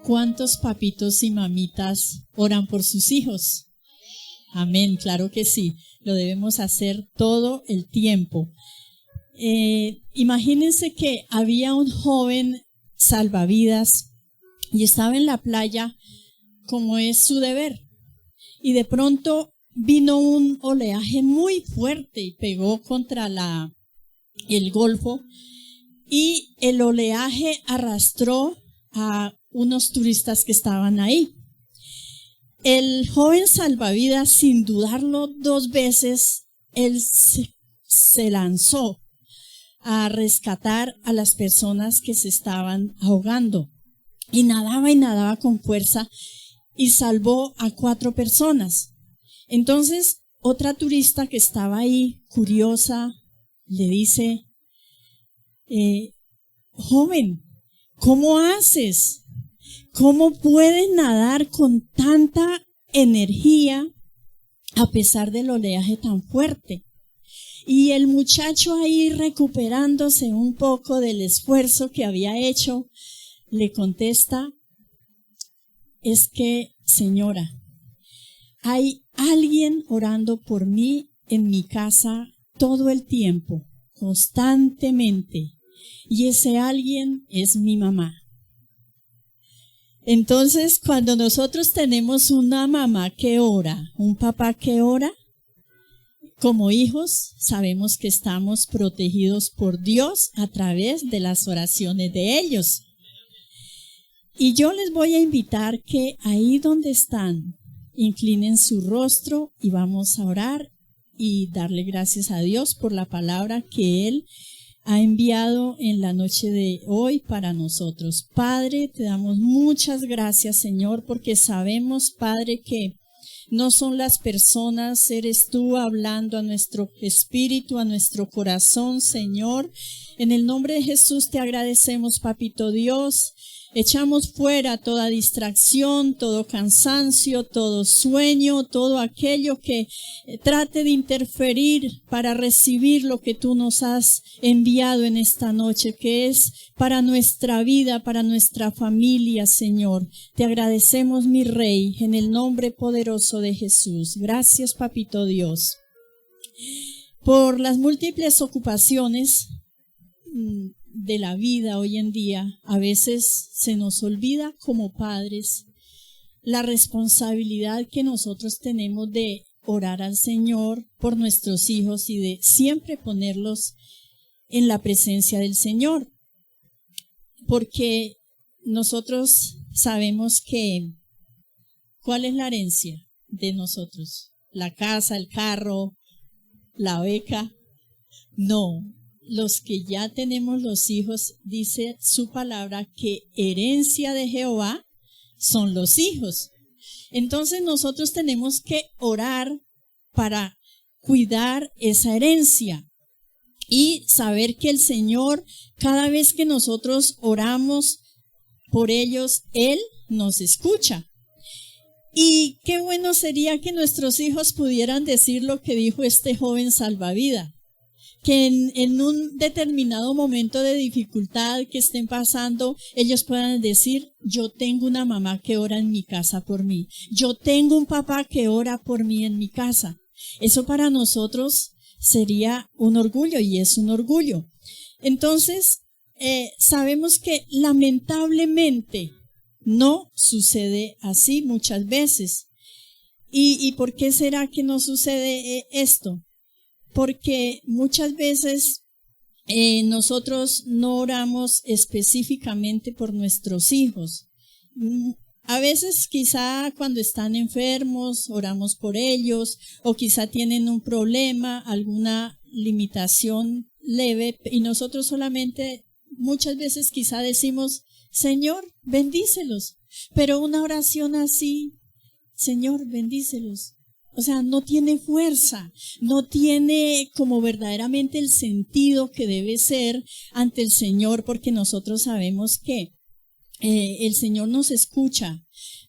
¿Cuántos papitos y mamitas oran por sus hijos? Amén, claro que sí, lo debemos hacer todo el tiempo. Imagínense que había un joven salvavidas y estaba en la playa como es su deber. Y de pronto vino un oleaje muy fuerte y pegó contra el golfo, y el oleaje arrastró a unos turistas que estaban ahí. El joven salvavidas, sin dudarlo 2 veces, él se lanzó a rescatar a las personas que se estaban ahogando. Y nadaba con fuerza y salvó a 4 personas. Entonces, otra turista que estaba ahí, curiosa, le dice, joven, ¿cómo haces? ¿Cómo puedes nadar con tanta energía a pesar del oleaje tan fuerte? Y el muchacho ahí, recuperándose un poco del esfuerzo que había hecho, le contesta, es que, señora, hay alguien orando por mí en mi casa todo el tiempo, constantemente, y ese alguien es mi mamá. Entonces, cuando nosotros tenemos una mamá que ora, un papá que ora, como hijos sabemos que estamos protegidos por Dios a través de las oraciones de ellos. Y yo les voy a invitar que ahí donde están, inclinen su rostro y vamos a orar y darle gracias a Dios por la palabra que Él ha enviado en la noche de hoy para nosotros. Padre, te damos muchas gracias, Señor, porque sabemos, Padre, que no son las personas, eres tú hablando a nuestro espíritu, a nuestro corazón, Señor. En el nombre de Jesús te agradecemos, Papito Dios. Echamos fuera toda distracción, todo cansancio, todo sueño, todo aquello que trate de interferir para recibir lo que tú nos has enviado en esta noche, que es para nuestra vida, para nuestra familia, Señor. Te agradecemos, mi Rey, en el nombre poderoso de Jesús. Gracias, Papito Dios. Por las múltiples ocupaciones de la vida hoy en día, a veces se nos olvida como padres la responsabilidad que nosotros tenemos de orar al Señor por nuestros hijos y de siempre ponerlos en la presencia del Señor, porque nosotros sabemos que ¿cuál es la herencia de nosotros? ¿La casa, el carro, la beca? No. Los que ya tenemos los hijos, dice su palabra, que herencia de Jehová son los hijos. Entonces nosotros tenemos que orar para cuidar esa herencia y saber que el Señor, cada vez que nosotros oramos por ellos, Él nos escucha. Y qué bueno sería que nuestros hijos pudieran decir lo que dijo este joven salvavidas, que en un determinado momento de dificultad que estén pasando, ellos puedan decir, yo tengo una mamá que ora en mi casa por mí, yo tengo un papá que ora por mí en mi casa. Eso para nosotros sería un orgullo, y es un orgullo. Entonces, sabemos que lamentablemente no sucede así muchas veces. ¿Y por qué será que no sucede esto? Porque muchas veces nosotros no oramos específicamente por nuestros hijos. A veces quizá cuando están enfermos oramos por ellos, o quizá tienen un problema, alguna limitación leve, y nosotros solamente muchas veces quizá decimos, Señor, bendícelos. Pero una oración así, Señor, bendícelos, o sea, no tiene fuerza, no tiene como verdaderamente el sentido que debe ser ante el Señor, porque nosotros sabemos que el Señor nos escucha,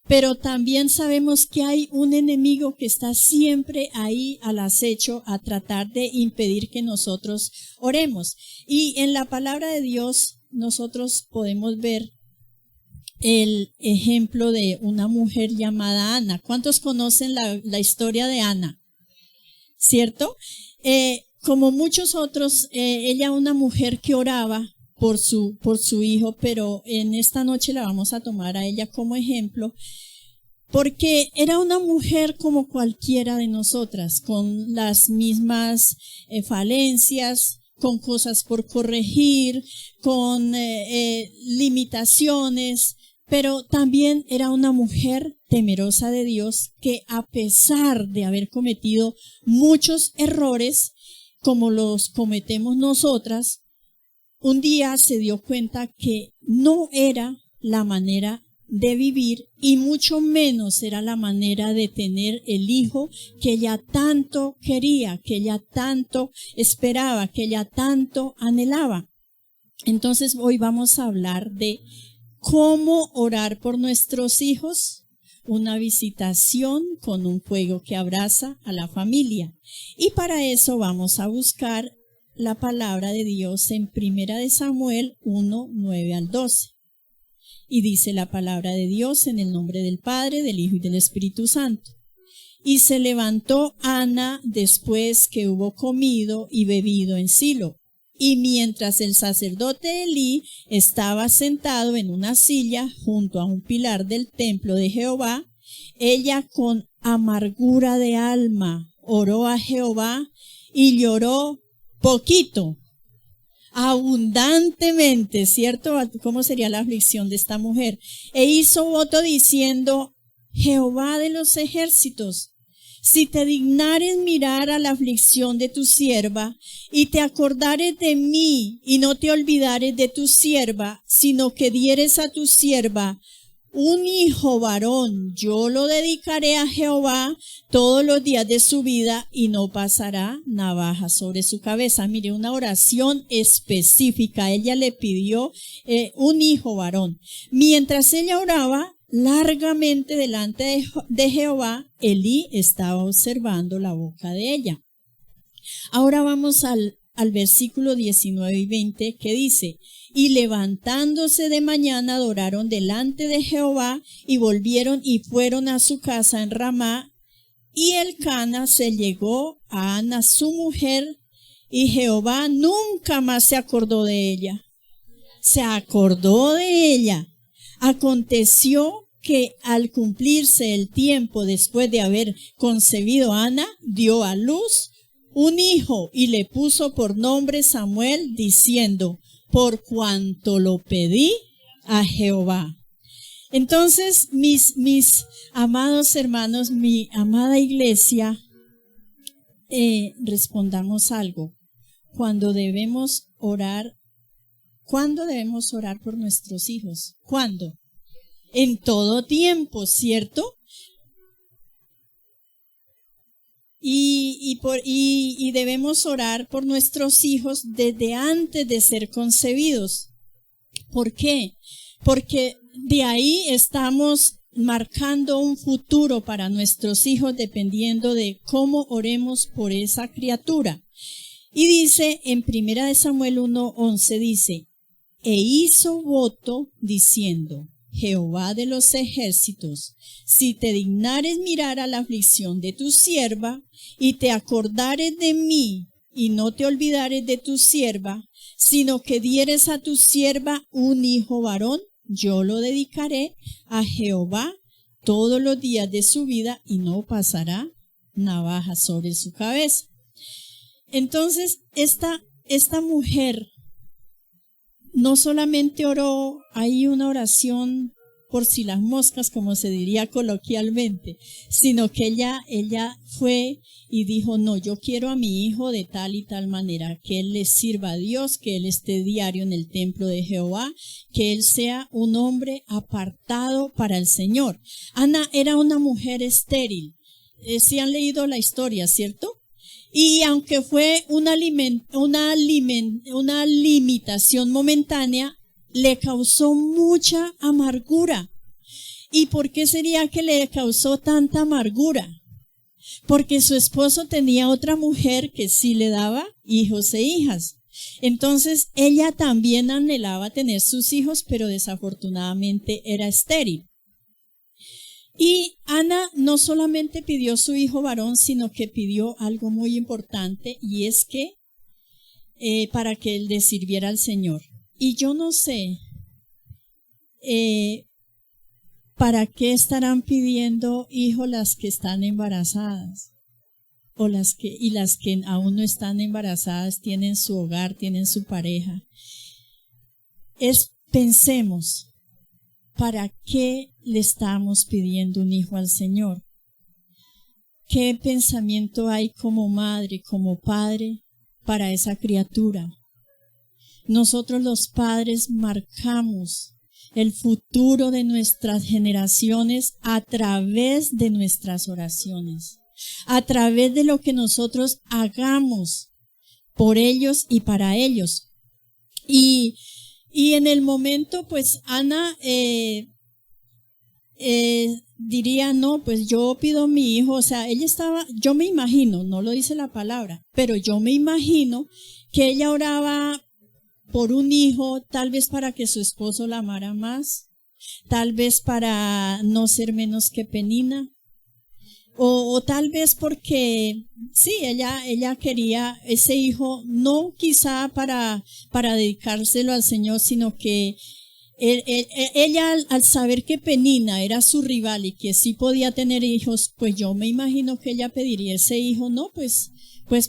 pero también sabemos que hay un enemigo que está siempre ahí al acecho a tratar de impedir que nosotros oremos. Y en la palabra de Dios nosotros podemos ver el ejemplo de una mujer llamada Ana. ¿Cuántos conocen la historia de Ana? ¿Cierto? Como muchos otros, ella una mujer que oraba por su hijo, pero en esta noche la vamos a tomar a ella como ejemplo, porque era una mujer como cualquiera de nosotras, con las mismas falencias, con cosas por corregir, con limitaciones, pero también era una mujer temerosa de Dios que, a pesar de haber cometido muchos errores como los cometemos nosotras, un día se dio cuenta que no era la manera de vivir y mucho menos era la manera de tener el hijo que ella tanto quería, que ella tanto esperaba, que ella tanto anhelaba. Entonces hoy vamos a hablar de cómo orar por nuestros hijos, una visitación con un fuego que abraza a la familia. Y para eso vamos a buscar la palabra de Dios en 1 Samuel 1, 9 al 12. Y dice la palabra de Dios en el nombre del Padre, del Hijo y del Espíritu Santo. Y se levantó Ana después que hubo comido y bebido en Silo. Y mientras el sacerdote Elí estaba sentado en una silla junto a un pilar del templo de Jehová, ella con amargura de alma oró a Jehová y lloró poquito, abundantemente, ¿cierto? ¿Cómo sería la aflicción de esta mujer? E hizo voto diciendo: Jehová de los ejércitos, si te dignares mirar a la aflicción de tu sierva, y te acordares de mí, y no te olvidares de tu sierva, sino que dieres a tu sierva un hijo varón, yo lo dedicaré a Jehová todos los días de su vida, y no pasará navaja sobre su cabeza. Mire, una oración específica. Ella le pidió un hijo varón. Mientras ella oraba largamente delante de Jehová, Elí estaba observando la boca de ella. Ahora vamos al versículo 19 y 20, que dice: y levantándose de mañana adoraron delante de Jehová, y volvieron y fueron a su casa en Ramá. Y Elcana se llegó a Ana su mujer, y Jehová nunca más se acordó de ella. Se acordó de ella. Aconteció que al cumplirse el tiempo después de haber concebido Ana, dio a luz un hijo y le puso por nombre Samuel, diciendo: por cuanto lo pedí a Jehová. Entonces, mis amados hermanos, mi amada iglesia, respondamos algo. ¿Cuándo debemos orar por nuestros hijos? ¿Cuándo? En todo tiempo, ¿cierto? Y debemos orar por nuestros hijos desde antes de ser concebidos. ¿Por qué? Porque de ahí estamos marcando un futuro para nuestros hijos dependiendo de cómo oremos por esa criatura. Y dice en 1 Samuel 1:11, dice: e hizo voto diciendo: Jehová de los ejércitos, si te dignares mirar a la aflicción de tu sierva, y te acordares de mí, y no te olvidares de tu sierva, sino que dieres a tu sierva un hijo varón, yo lo dedicaré a Jehová todos los días de su vida, y no pasará navaja sobre su cabeza. Entonces, esta mujer no solamente oró ahí una oración por si las moscas, como se diría coloquialmente, sino que ella fue y dijo: no, yo quiero a mi hijo de tal y tal manera, que él le sirva a Dios, que él esté diario en el templo de Jehová, que él sea un hombre apartado para el Señor. Ana era una mujer estéril. Sí han leído la historia, ¿cierto? Y aunque fue una limitación momentánea, le causó mucha amargura. ¿Y por qué sería que le causó tanta amargura? Porque su esposo tenía otra mujer que sí le daba hijos e hijas. Entonces ella también anhelaba tener sus hijos, pero desafortunadamente era estéril. Y Ana no solamente pidió su hijo varón, sino que pidió algo muy importante, y es que para que él le sirviera al Señor. Y yo no sé para qué estarán pidiendo hijos las que están embarazadas, o las que aún no están embarazadas, tienen su hogar, tienen su pareja. Pensemos, ¿para qué le estamos pidiendo un hijo al Señor? ¿Qué pensamiento hay como madre, como padre para esa criatura? Nosotros los padres marcamos el futuro de nuestras generaciones a través de nuestras oraciones, a través de lo que nosotros hagamos por ellos y para ellos. Y en el momento, pues Ana diría, no, pues yo pido a mi hijo, o sea, ella estaba, yo me imagino, no lo dice la palabra, pero yo me imagino que ella oraba por un hijo, tal vez para que su esposo la amara más, tal vez para no ser menos que Penina, o tal vez porque sí, ella quería ese hijo, no quizá para dedicárselo al Señor, sino que ella al saber que Penina era su rival y que sí podía tener hijos, pues yo me imagino que ella pediría ese hijo, no, pues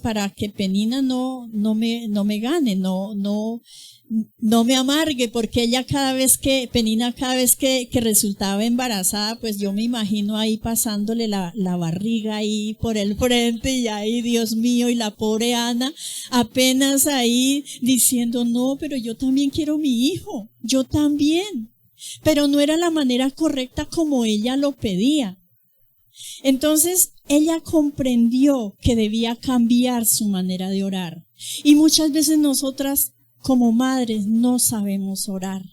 para que Penina no me gane, no me amargue, porque ella Penina cada vez que resultaba embarazada, pues yo me imagino ahí pasándole la barriga ahí por el frente, y ahí, Dios mío, y la pobre Ana apenas ahí diciendo, no, pero yo también quiero mi hijo, yo también, pero no era la manera correcta como ella lo pedía. Entonces ella comprendió que debía cambiar su manera de orar, y muchas veces nosotras como madres no sabemos orar,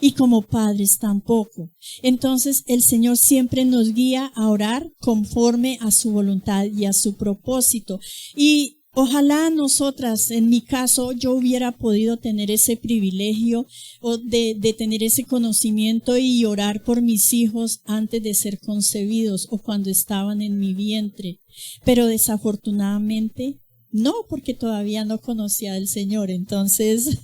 y como padres tampoco. Entonces el Señor siempre nos guía a orar conforme a su voluntad y a su propósito. Y ojalá nosotras, en mi caso, yo hubiera podido tener ese privilegio de tener ese conocimiento y orar por mis hijos antes de ser concebidos o cuando estaban en mi vientre. Pero desafortunadamente no, porque todavía no conocía al Señor. Entonces,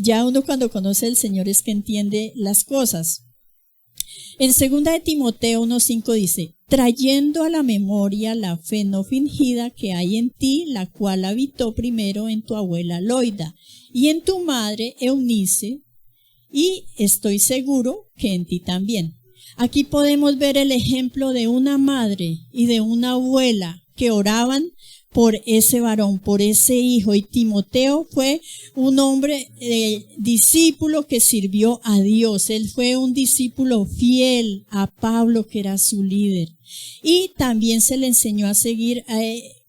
ya uno cuando conoce al Señor es que entiende las cosas. En 2 de Timoteo 1:5 dice, trayendo a la memoria la fe no fingida que hay en ti, la cual habitó primero en tu abuela Loida y en tu madre Eunice, y estoy seguro que en ti también. Aquí podemos ver el ejemplo de una madre y de una abuela que oraban por ese varón, por ese hijo. Y Timoteo fue un hombre discípulo que sirvió a Dios. Él fue un discípulo fiel a Pablo, que era su líder. Y también se le enseñó a seguir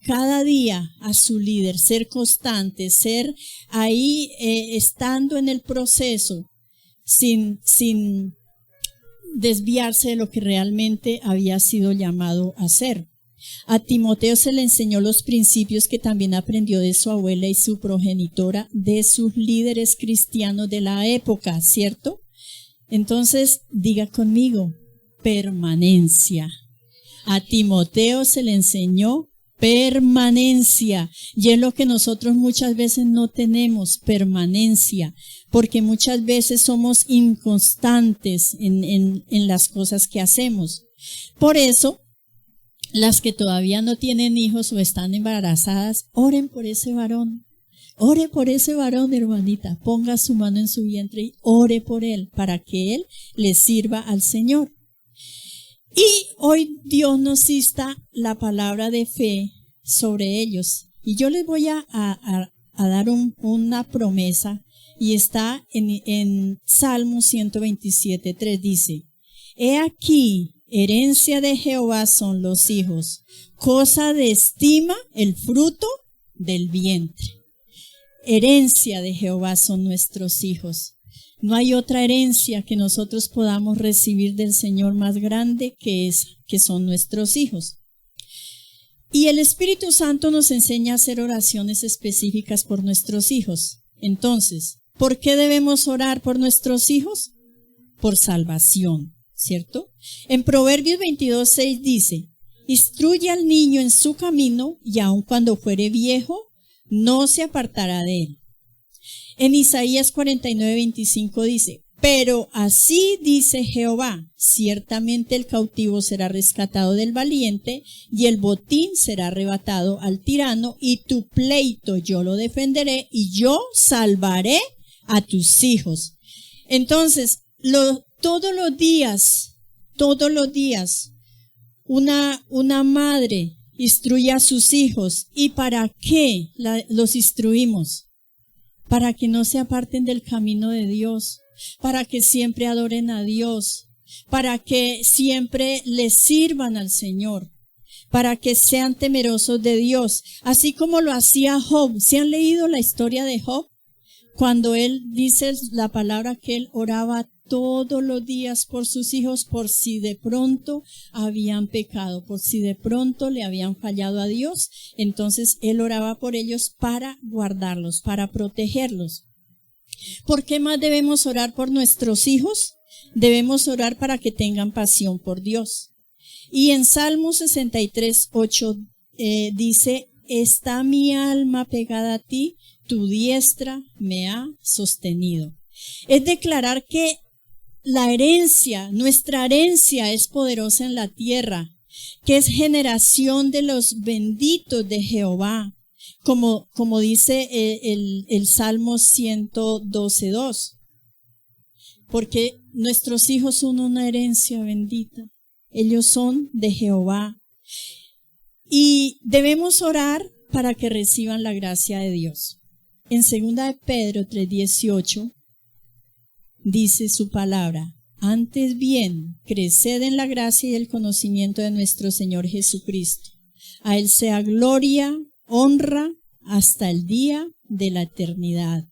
cada día a su líder, ser constante, ser ahí estando en el proceso sin desviarse de lo que realmente había sido llamado a hacer. A Timoteo se le enseñó los principios que también aprendió de su abuela y su progenitora, de sus líderes cristianos de la época, ¿cierto? Entonces, diga conmigo, permanencia. A Timoteo se le enseñó permanencia, y es lo que nosotros muchas veces no tenemos, permanencia, porque muchas veces somos inconstantes en las cosas que hacemos. Por eso, las que todavía no tienen hijos o están embarazadas, oren por ese varón. Ore por ese varón, hermanita. Ponga su mano en su vientre y ore por él, para que él le sirva al Señor. Y hoy Dios nos insta la palabra de fe sobre ellos. Y yo les voy a dar una promesa, y está en Salmo 127:3, dice, he aquí, herencia de Jehová son los hijos, cosa de estima el fruto del vientre. Herencia de Jehová son nuestros hijos. No hay otra herencia que nosotros podamos recibir del Señor más grande que son nuestros hijos. Y el Espíritu Santo nos enseña a hacer oraciones específicas por nuestros hijos. Entonces, ¿por qué debemos orar por nuestros hijos? Por salvación, ¿cierto? En Proverbios 22:6 dice: instruye al niño en su camino, y aun cuando fuere viejo, no se apartará de él. En Isaías 49:25 dice: pero así dice Jehová, ciertamente el cautivo será rescatado del valiente, y el botín será arrebatado al tirano, y tu pleito yo lo defenderé, y yo salvaré a tus hijos. Entonces, todos los días, una madre instruye a sus hijos. ¿Y para qué los instruimos? Para que no se aparten del camino de Dios, para que siempre adoren a Dios, para que siempre le sirvan al Señor, para que sean temerosos de Dios, así como lo hacía Job. ¿Se han leído la historia de Job? Cuando él dice la palabra que él oraba todos los días por sus hijos, por si de pronto habían pecado, por si de pronto le habían fallado a Dios. Entonces él oraba por ellos para guardarlos, para protegerlos. ¿Por qué más debemos orar por nuestros hijos? Debemos orar para que tengan pasión por Dios. Y en Salmo 63:8 dice: está mi alma pegada a ti, tu diestra me ha sostenido. Es declarar que nuestra herencia es poderosa en la tierra, que es generación de los benditos de Jehová, como dice el Salmo 112:2. Porque nuestros hijos son una herencia bendita, ellos son de Jehová. Y debemos orar para que reciban la gracia de Dios. En 2 de Pedro 3:18 dice su palabra: antes bien, creced en la gracia y el conocimiento de nuestro Señor Jesucristo. A Él sea gloria, honra, hasta el día de la eternidad.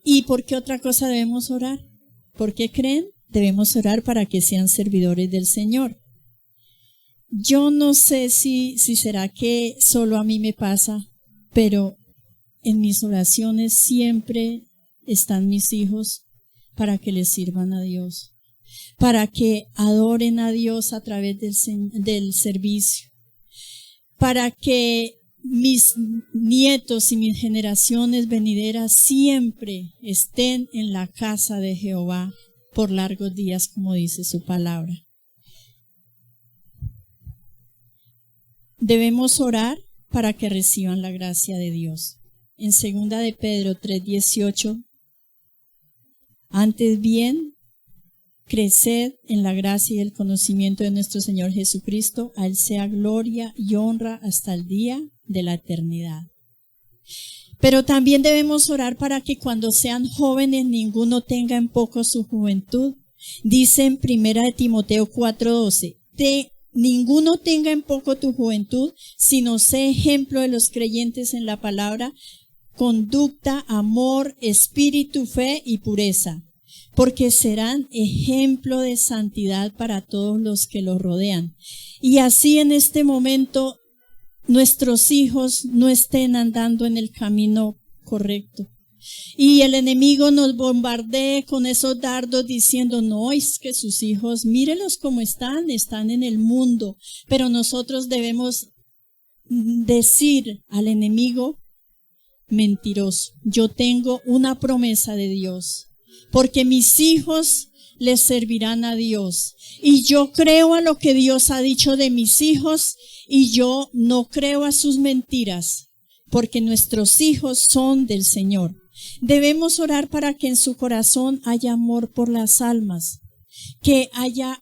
¿Y por qué otra cosa debemos orar? ¿Por qué creen? Debemos orar para que sean servidores del Señor. Yo no sé si será que solo a mí me pasa, pero en mis oraciones siempre están mis hijos para que les sirvan a Dios, para que adoren a Dios a través del servicio, para que mis nietos y mis generaciones venideras siempre estén en la casa de Jehová por largos días, como dice su palabra. Debemos orar para que reciban la gracia de Dios. En 2 de Pedro 3:18, antes bien, creced en la gracia y el conocimiento de nuestro Señor Jesucristo. A Él sea gloria y honra hasta el día de la eternidad. Pero también debemos orar para que cuando sean jóvenes ninguno tenga en poco su juventud. Dice en 1 de Timoteo 4:12, ninguno tenga en poco tu juventud, sino sé ejemplo de los creyentes en la palabra, conducta, amor, espíritu, fe y pureza, porque serán ejemplo de santidad para todos los que los rodean. Y así en este momento nuestros hijos no estén andando en el camino correcto. Y el enemigo nos bombardee con esos dardos diciendo: no, es que sus hijos, mírelos cómo están en el mundo. Pero nosotros debemos decir al enemigo: mentiroso, yo tengo una promesa de Dios, porque mis hijos les servirán a Dios. Y yo creo a lo que Dios ha dicho de mis hijos, y yo no creo a sus mentiras, porque nuestros hijos son del Señor. Debemos orar para que en su corazón haya amor por las almas, que haya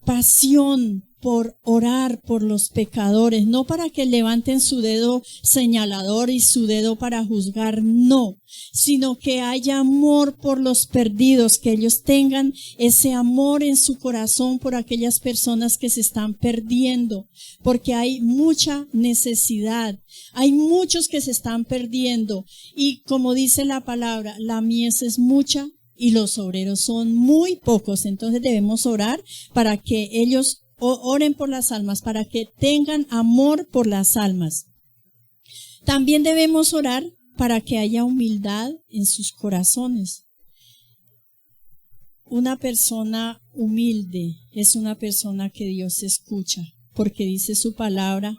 pasión por orar por los pecadores, no para que levanten su dedo señalador y su dedo para juzgar, no, sino que haya amor por los perdidos, que ellos tengan ese amor en su corazón por aquellas personas que se están perdiendo, porque hay mucha necesidad, hay muchos que se están perdiendo, y como dice la palabra, la mies es mucha y los obreros son muy pocos. Entonces debemos orar para que ellos oren por las almas, para que tengan amor por las almas. También debemos orar para que haya humildad en sus corazones. Una persona humilde es una persona que Dios escucha, porque dice su palabra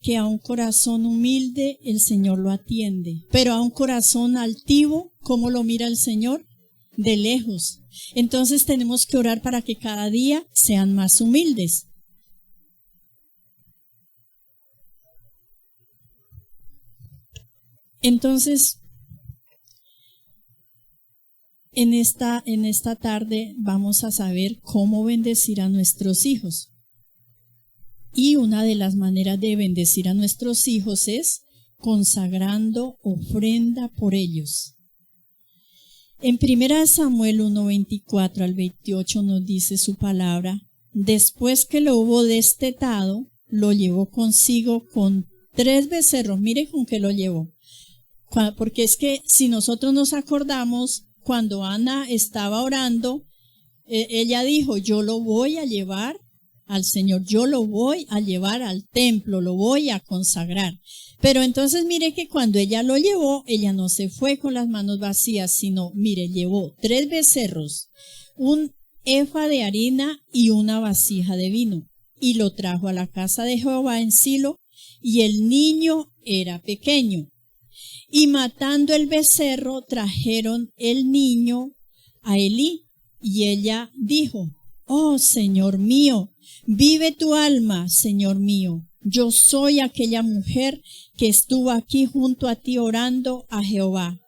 que a un corazón humilde el Señor lo atiende, pero a un corazón altivo, ¿cómo lo mira el Señor? De lejos. Entonces tenemos que orar para que cada día sean más humildes. Entonces, en esta tarde vamos a saber cómo bendecir a nuestros hijos. Y una de las maneras de bendecir a nuestros hijos es consagrando ofrenda por ellos. En 1 Samuel 1:24 al 28 nos dice su palabra: después que lo hubo destetado, lo llevó consigo con 3 becerros. Mire con qué lo llevó. Porque es que si nosotros nos acordamos, cuando Ana estaba orando, ella dijo: yo lo voy a llevar al Señor, yo lo voy a llevar al templo, lo voy a consagrar. Pero entonces mire que cuando ella lo llevó, ella no se fue con las manos vacías, sino, mire, llevó 3 becerros, un efa de harina y una vasija de vino, y lo trajo a la casa de Jehová en Silo, y el niño era pequeño. Y matando el becerro, trajeron el niño a Elí, y ella dijo: oh, Señor mío, vive tu alma, Señor mío. Yo soy aquella mujer que estuvo aquí junto a ti orando a Jehová.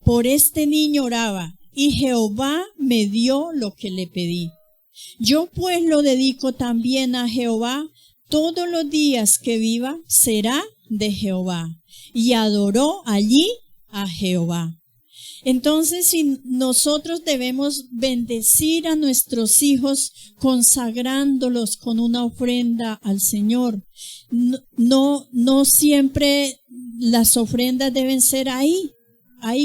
Por este niño oraba, y Jehová me dio lo que le pedí. Yo pues lo dedico también a Jehová. Todos los días que viva será de Jehová. Y adoró allí a Jehová. Entonces, si nosotros debemos bendecir a nuestros hijos consagrándolos con una ofrenda al Señor. No siempre las ofrendas deben ser ahí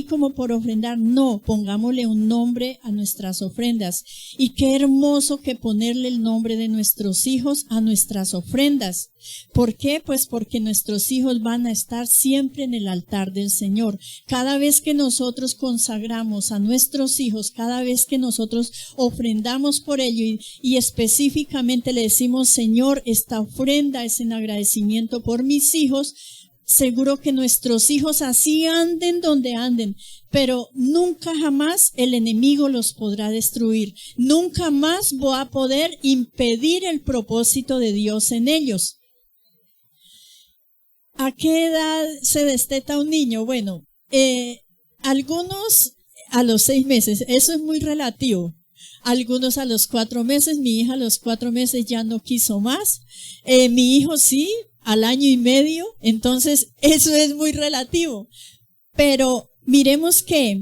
como por ofrendar. No, pongámosle un nombre a nuestras ofrendas. Y qué hermoso que ponerle el nombre de nuestros hijos a nuestras ofrendas. ¿Por qué? Pues porque nuestros hijos van a estar siempre en el altar del Señor. Cada vez que nosotros consagramos a nuestros hijos, cada vez que nosotros ofrendamos por ello y específicamente le decimos: Señor, esta ofrenda es en agradecimiento por mis hijos, seguro que nuestros hijos así anden donde anden, pero nunca jamás el enemigo los podrá destruir. Nunca más va a poder impedir el propósito de Dios en ellos. ¿A qué edad se desteta un niño? Bueno, algunos a los 6 meses, eso es muy relativo. Algunos a los 4 meses, mi hija a los 4 meses ya no quiso más. Mi hijo sí, al 1 año y medio, entonces eso es muy relativo. Pero miremos que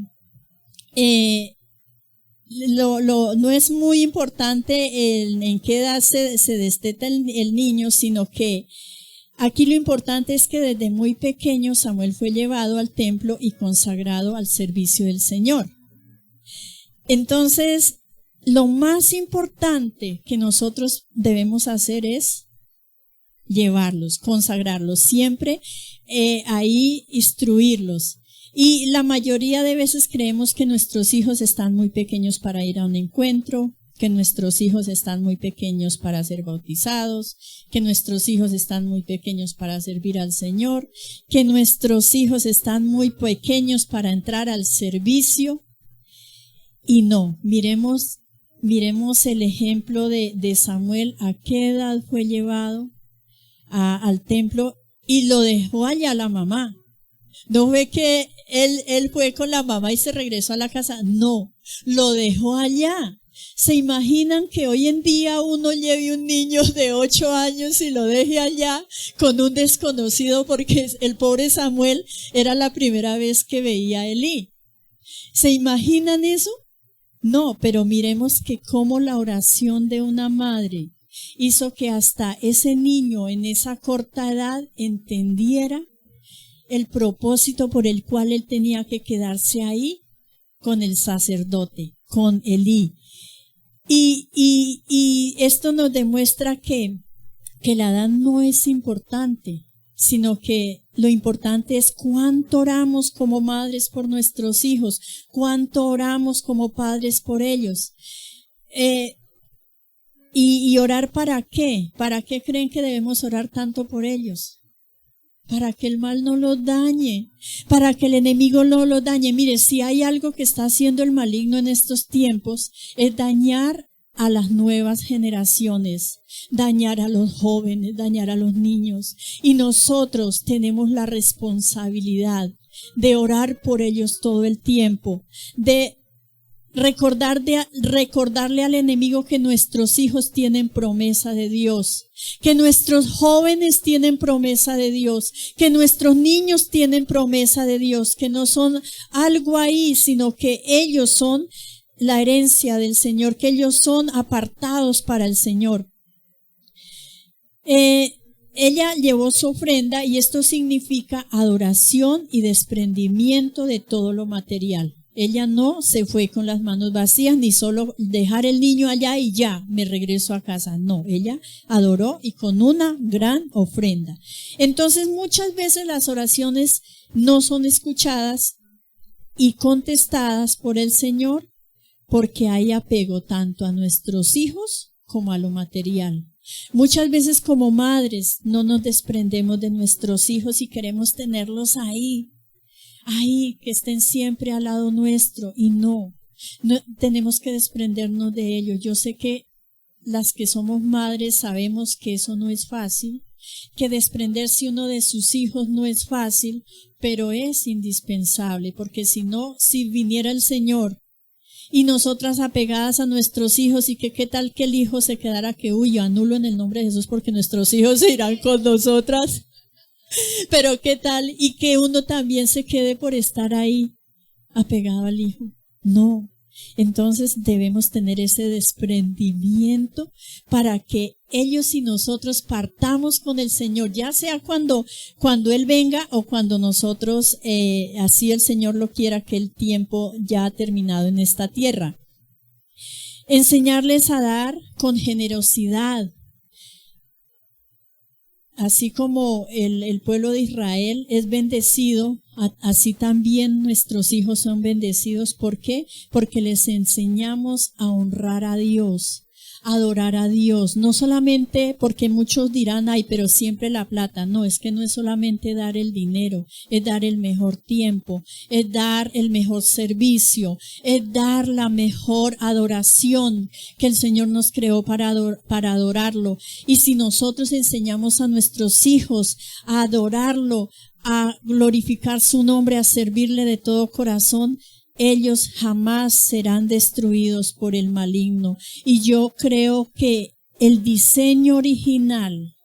no es muy importante en qué edad se desteta el niño, sino que aquí lo importante es que desde muy pequeño Samuel fue llevado al templo y consagrado al servicio del Señor. Entonces, lo más importante que nosotros debemos hacer es llevarlos, consagrarlos, siempre ahí instruirlos. Y la mayoría de veces creemos que nuestros hijos están muy pequeños para ir a un encuentro, que nuestros hijos están muy pequeños para ser bautizados, que nuestros hijos están muy pequeños para servir al Señor, que nuestros hijos están muy pequeños para entrar al servicio. Y no, miremos el ejemplo de Samuel. ¿A qué edad fue llevado al templo? Y lo dejó allá la mamá. No fue que él fue con la mamá y se regresó a la casa. No, lo dejó allá. ¿Se imaginan que hoy en día uno lleve un niño de 8 años y lo deje allá con un desconocido? Porque el pobre Samuel era la primera vez que veía a Elí. ¿Se imaginan eso? No, pero miremos que cómo la oración de una madre hizo que hasta ese niño en esa corta edad entendiera el propósito por el cual él tenía que quedarse ahí con el sacerdote, con Elí. Y esto nos demuestra que la edad no es importante, sino que lo importante es cuánto oramos como madres por nuestros hijos, cuánto oramos como padres por ellos. ¿Y orar para qué? ¿Para qué creen que debemos orar tanto por ellos? Para que el mal no los dañe, para que el enemigo no los dañe. Mire, si hay algo que está haciendo el maligno en estos tiempos, es dañar a las nuevas generaciones, dañar a los jóvenes, dañar a los niños. Y nosotros tenemos la responsabilidad de orar por ellos todo el tiempo, de recordarle al enemigo que nuestros hijos tienen promesa de Dios, que nuestros jóvenes tienen promesa de Dios, que nuestros niños tienen promesa de Dios, que no son algo ahí, sino que ellos son la herencia del Señor, que ellos son apartados para el Señor. Ella llevó su ofrenda y esto significa adoración y desprendimiento de todo lo material. Ella no se fue con las manos vacías, ni solo dejar el niño allá y ya me regreso a casa. No, ella adoró y con una gran ofrenda. Entonces muchas veces las oraciones no son escuchadas y contestadas por el Señor porque hay apego tanto a nuestros hijos como a lo material. Muchas veces como madres no nos desprendemos de nuestros hijos y queremos tenerlos ahí, que estén siempre al lado nuestro, y no tenemos que desprendernos de ellos. Yo sé que las que somos madres sabemos que eso no es fácil, que desprenderse uno de sus hijos no es fácil, pero es indispensable, porque si no, si viniera el Señor y nosotras apegadas a nuestros hijos, y que qué tal que el hijo se quedara que, yo anulo en el nombre de Jesús porque nuestros hijos se irán con nosotras. Pero qué tal y que uno también se quede por estar ahí apegado al hijo. No. Entonces debemos tener ese desprendimiento para que ellos y nosotros partamos con el Señor, ya sea cuando Él venga o cuando nosotros, así el Señor lo quiera, que el tiempo ya ha terminado en esta tierra. Enseñarles a dar con generosidad. Así como el pueblo de Israel es bendecido, así también nuestros hijos son bendecidos. ¿Por qué? Porque les enseñamos a honrar a Dios, a adorar a Dios. No solamente porque muchos dirán, pero siempre la plata. No, es que no es solamente dar el dinero, es dar el mejor tiempo, es dar el mejor servicio, es dar la mejor adoración que el Señor nos creó para adorarlo. Y si nosotros enseñamos a nuestros hijos a adorarlo, a glorificar su nombre, a servirle de todo corazón, ellos jamás serán destruidos por el maligno. Y yo creo que el diseño original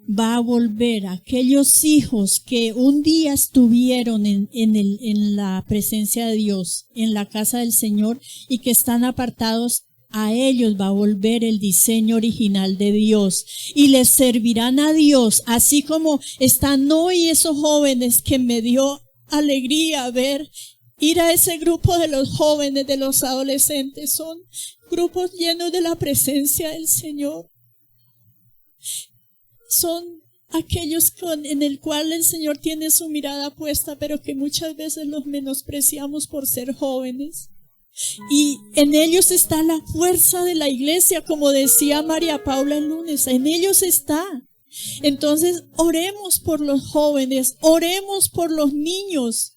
va a volver a aquellos hijos que un día estuvieron en la presencia de Dios, en la casa del Señor, y que están apartados. A ellos va a volver el diseño original de Dios y les servirán a Dios, así como están hoy esos jóvenes que me dio alegría ver ir a ese grupo de los jóvenes, de los adolescentes. Son grupos llenos de la presencia del Señor. Son aquellos en el cual el Señor tiene su mirada puesta, pero que muchas veces los menospreciamos por ser jóvenes. Y en ellos está la fuerza de la iglesia, como decía María Paula el lunes, en ellos está. Entonces, oremos por los jóvenes, oremos por los niños,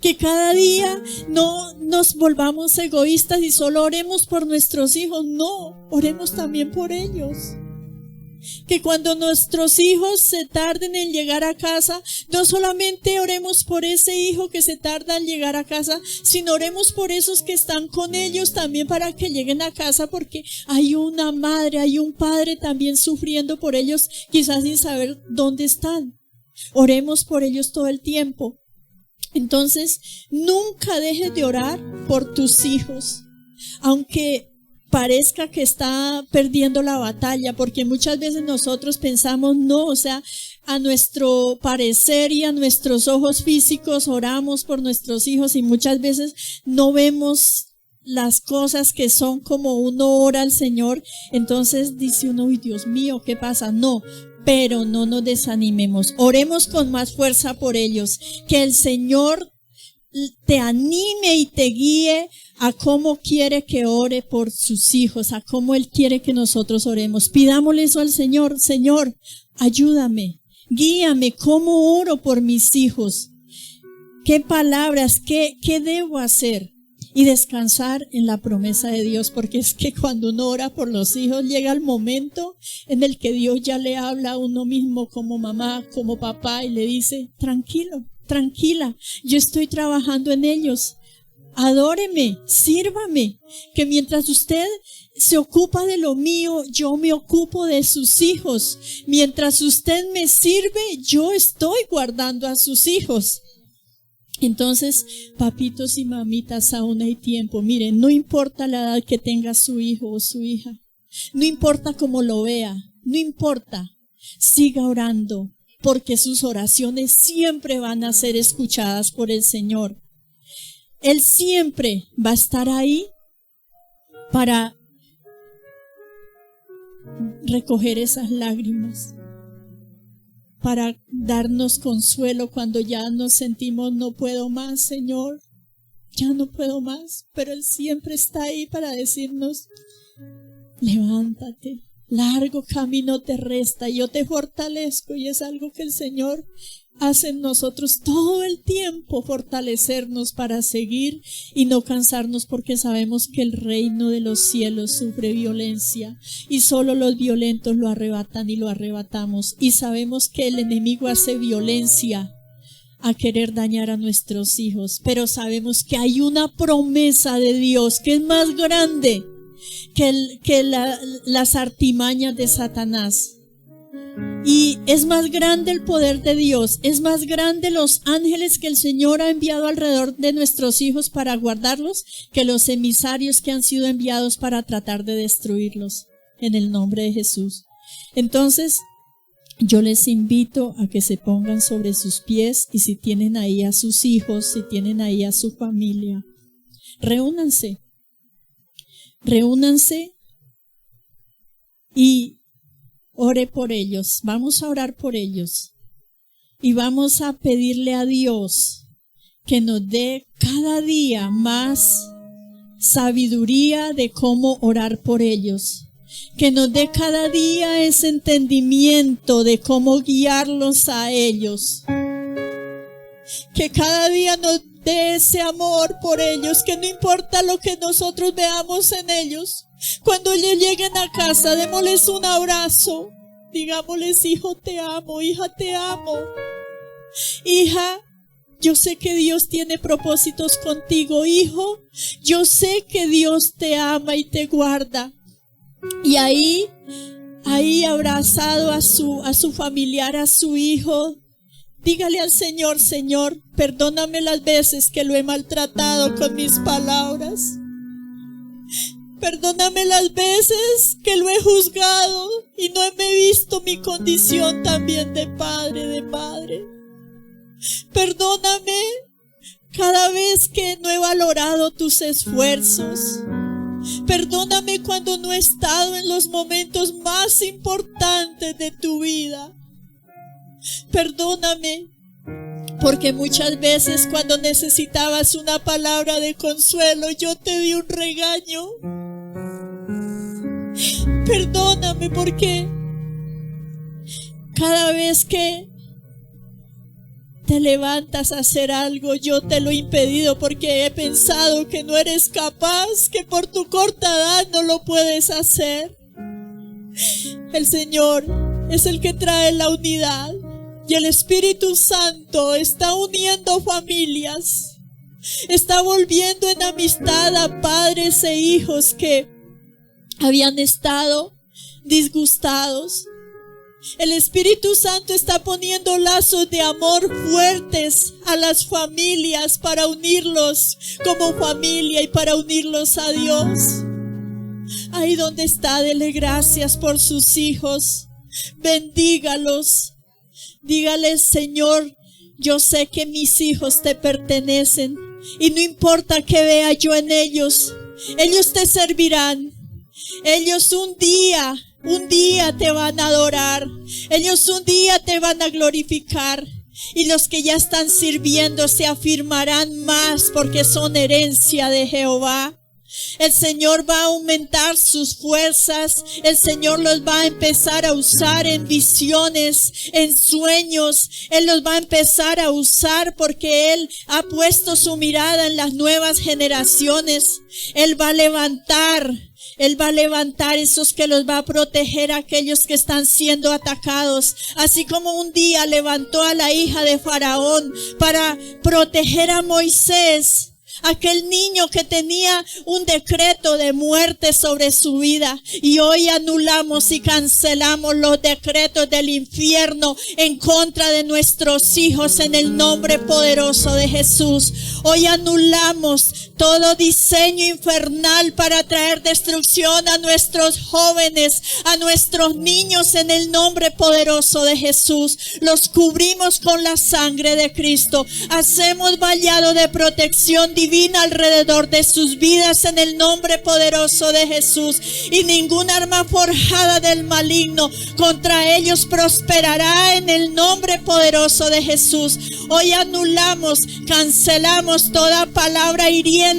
que cada día no nos volvamos egoístas y solo oremos por nuestros hijos. No, oremos también por ellos. Que cuando nuestros hijos se tarden en llegar a casa, no solamente oremos por ese hijo que se tarda en llegar a casa, sino oremos por esos que están con ellos también para que lleguen a casa, porque hay una madre, hay un padre también sufriendo por ellos, quizás sin saber dónde están. Oremos por ellos todo el tiempo. Entonces, nunca dejes de orar por tus hijos, aunque parezca que está perdiendo la batalla, porque muchas veces nosotros pensamos, a nuestro parecer y a nuestros ojos físicos oramos por nuestros hijos y muchas veces no vemos las cosas que son como uno ora al Señor, entonces dice uno, uy, Dios mío, ¿qué pasa? No, pero no nos desanimemos, oremos con más fuerza por ellos, que el Señor te anime y te guíe a cómo quiere que ore por sus hijos, a cómo Él quiere que nosotros oremos. Pidámosle eso al Señor. Señor, ayúdame, guíame, ¿cómo oro por mis hijos? ¿Qué palabras, qué debo hacer? Y descansar en la promesa de Dios, porque es que cuando uno ora por los hijos llega el momento en el que Dios ya le habla a uno mismo como mamá, como papá, y le dice, tranquilo, tranquila, yo estoy trabajando en ellos, adóreme, sírvame, que mientras usted se ocupa de lo mío, yo me ocupo de sus hijos, mientras usted me sirve, yo estoy guardando a sus hijos. Entonces, papitos y mamitas, aún hay tiempo. Miren, no importa la edad que tenga su hijo o su hija, no importa cómo lo vea, no importa, siga orando, porque sus oraciones siempre van a ser escuchadas por el Señor. Él siempre va a estar ahí para recoger esas lágrimas, para darnos consuelo cuando ya nos sentimos no puedo más, Señor, ya no puedo más, pero Él siempre está ahí para decirnos, levántate, largo camino te resta, yo te fortalezco, y es algo que el Señor hace en nosotros todo el tiempo, fortalecernos para seguir y no cansarnos, porque sabemos que el reino de los cielos sufre violencia y solo los violentos lo arrebatan y lo arrebatamos, y sabemos que el enemigo hace violencia a querer dañar a nuestros hijos, pero sabemos que hay una promesa de Dios que es más grande que las artimañas de Satanás. Y es más grande el poder de Dios, es más grande los ángeles que el Señor ha enviado alrededor de nuestros hijos para guardarlos, que los emisarios que han sido enviados para tratar de destruirlos, en el nombre de Jesús. Entonces, yo les invito a que se pongan sobre sus pies, y si tienen ahí a sus hijos, si tienen ahí a su familia, reúnanse y ore por ellos. Vamos a orar por ellos y vamos a pedirle a Dios que nos dé cada día más sabiduría de cómo orar por ellos, que nos dé cada día ese entendimiento de cómo guiarlos a ellos, que cada día nos dé ese amor por ellos, que no importa lo que nosotros veamos en ellos, cuando ellos lleguen a casa, démosles un abrazo, digámosles, hijo te amo, hija te amo, hija, yo sé que Dios tiene propósitos contigo, hijo, yo sé que Dios te ama y te guarda. Y ahí abrazado a su familiar, a su hijo, dígale al Señor, Señor, perdóname las veces que lo he maltratado con mis palabras. Perdóname las veces que lo he juzgado y no me he visto mi condición también de padre, de madre. Perdóname cada vez que no he valorado tus esfuerzos. Perdóname cuando no he estado en los momentos más importantes de tu vida. Perdóname porque muchas veces cuando necesitabas una palabra de consuelo, yo te di un regaño. Perdóname porque cada vez que te levantas a hacer algo, yo te lo he impedido porque he pensado que no eres capaz, que por tu corta edad no lo puedes hacer. El Señor es el que trae la unidad y el Espíritu Santo está uniendo familias, está volviendo en amistad a padres e hijos que habían estado disgustados. El Espíritu Santo está poniendo lazos de amor fuertes a las familias para unirlos como familia y para unirlos a Dios. Ahí donde está, dele gracias por sus hijos, bendígalos, dígales, Señor, yo sé que mis hijos te pertenecen y no importa que vea yo en ellos, Ellos te servirán. Ellos un día te van a adorar. Ellos un día te van a glorificar. Y los que ya están sirviendo se afirmarán más porque son herencia de Jehová. El Señor va a aumentar sus fuerzas. El Señor los va a empezar a usar en visiones, en sueños. Él los va a empezar a usar porque Él ha puesto su mirada en las nuevas generaciones. Él va a levantar esos que los va a proteger a aquellos que están siendo atacados. Así como un día levantó a la hija de Faraón para proteger a Moisés, aquel niño que tenía un decreto de muerte sobre su vida. Y hoy anulamos y cancelamos los decretos del infierno en contra de nuestros hijos en el nombre poderoso de Jesús. Hoy anulamos todo diseño infernal para traer destrucción a nuestros jóvenes, a nuestros niños en el nombre poderoso de Jesús. Los cubrimos con la sangre de Cristo. Hacemos vallado de protección divina alrededor de sus vidas en el nombre poderoso de Jesús. Y ninguna arma forjada del maligno contra ellos prosperará en el nombre poderoso de Jesús. Hoy anulamos, cancelamos toda palabra hiriente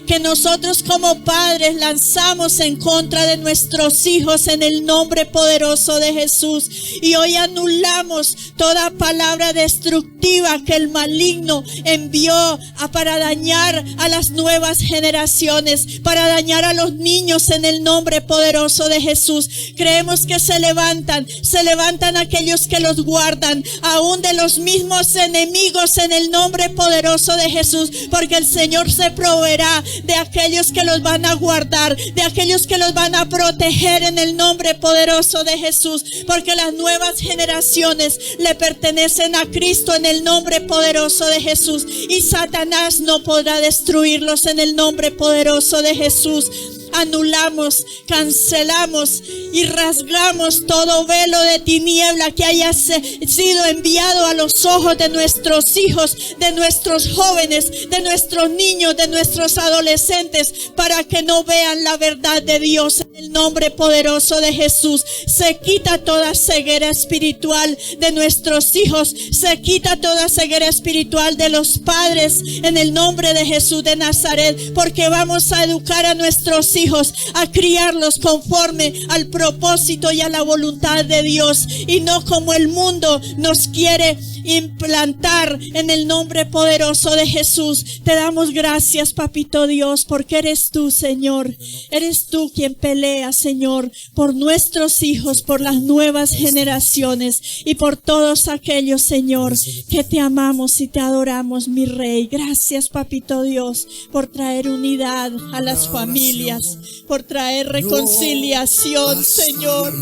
que nosotros como padres lanzamos en contra de nuestros hijos en el nombre poderoso de Jesús. Y hoy anulamos toda palabra destructiva que el maligno envió para dañar a las nuevas generaciones, para dañar a los niños en el nombre poderoso de Jesús. Creemos que se levantan aquellos que los guardan, aún de los mismos enemigos en el nombre poderoso de Jesús, porque el Señor se proveerá de aquellos que los van a guardar, de aquellos que los van a proteger en el nombre poderoso de Jesús, porque las nuevas generaciones le pertenecen a Cristo en el nombre poderoso de Jesús, y Satanás no podrá destruirlos en el nombre poderoso de Jesús. Anulamos, cancelamos y rasgamos todo velo de tiniebla que haya sido enviado a los ojos de nuestros hijos, de nuestros jóvenes, de nuestros niños, de nuestros adolescentes, para que no vean la verdad de Dios en el nombre poderoso de Jesús. Se quita toda ceguera espiritual de nuestros hijos, se quita toda ceguera espiritual de los padres en el nombre de Jesús de Nazaret, porque vamos a educar a nuestros hijos, a criarlos conforme al propósito y a la voluntad de Dios, y no como el mundo nos quiere implantar en el nombre poderoso de Jesús. Te damos gracias, papito Dios, porque eres tú, Señor. Eres tú quien pelea, Señor, por nuestros hijos, por las nuevas generaciones y por todos aquellos, Señor, que te amamos y te adoramos, mi Rey. Gracias, papito Dios, por traer unidad a las familias, por traer reconciliación, Señor.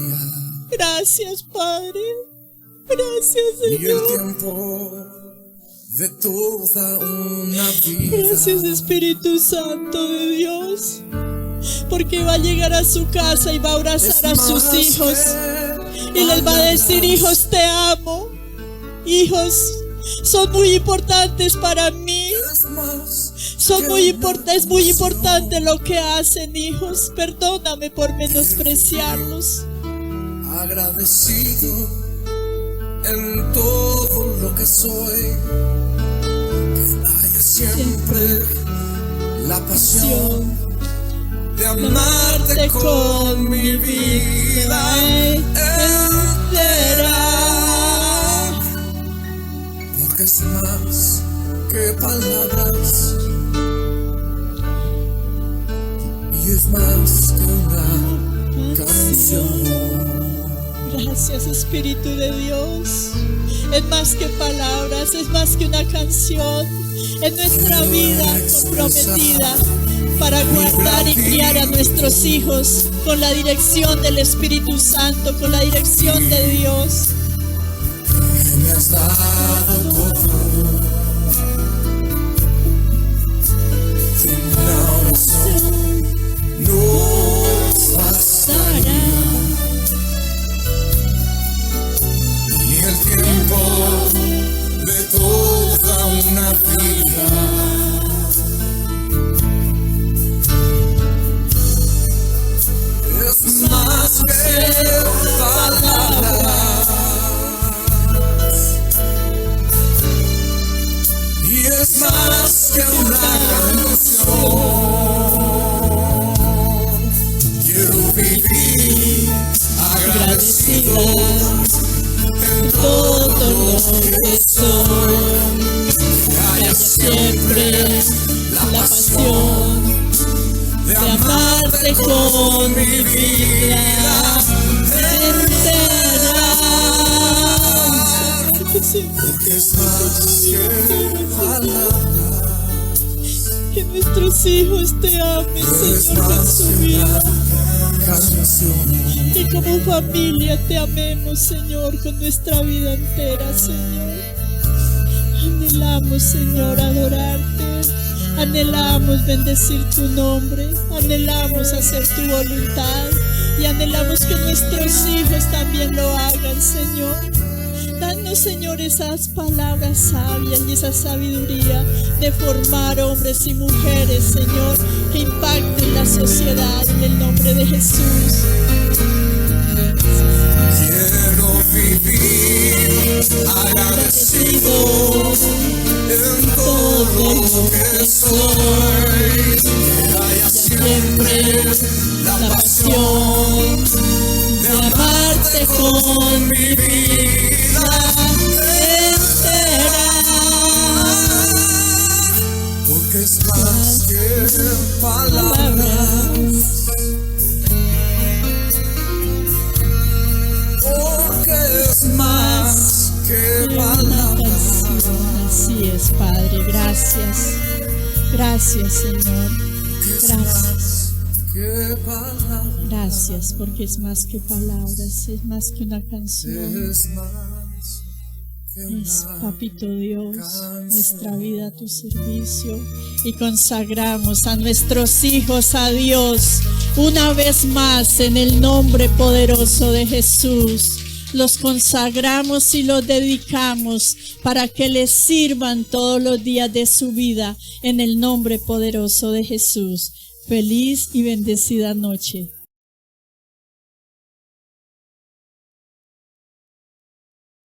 Gracias, Padre. Gracias, Señor. Y el tiempo de toda una vida. Gracias, Espíritu Santo de Dios, porque va a llegar a su casa y va a abrazar a sus hijos y les va a decir: hijos, te amo. Hijos, son muy importantes para mí. Es muy importante lo que hacen, hijos. Perdóname por menospreciarlos. Agradecido en todo lo que soy, que haya siempre la pasión de amarte con mi vida entera, porque es más que palabras y es más que una canción. Gracias, Espíritu de Dios. Es más que palabras, es más que una canción. Es nuestra vida comprometida para guardar y criar a nuestros hijos con la dirección del Espíritu Santo, con la dirección de Dios. Me has dado todo, una oración nos bastará. El tiempo de toda una vida más que palabras, y es más que una canción. Quiero vivir agradecido en todo lo que soy, que haya siempre la pasión de amarte con mi vida entera, porque es más que palabras, que nuestros hijos te amen, Señor, en su vida. Que como familia te amemos, Señor, con nuestra vida entera, Señor. Anhelamos, Señor, adorarte. Anhelamos bendecir tu nombre. Anhelamos hacer tu voluntad. Y anhelamos que nuestros hijos también lo hagan, Señor. Danos, Señor, esas palabras sabias y esa sabiduría de formar hombres y mujeres, Señor, que impacten la sociedad en el nombre de Jesús. Quiero vivir agradecido en todo lo que soy, que haya siempre la pasión de amarte con mi vida entera, porque es más que palabras, porque es más que palabras. Así es, Padre, gracias. Gracias, Señor. Gracias. Gracias, porque es más que palabras, es más que una canción. Es, Papito Dios, nuestra vida a tu servicio, y consagramos a nuestros hijos a Dios una vez más en el nombre poderoso de Jesús. Los consagramos y los dedicamos para que les sirvan todos los días de su vida en el nombre poderoso de Jesús. Feliz y bendecida noche.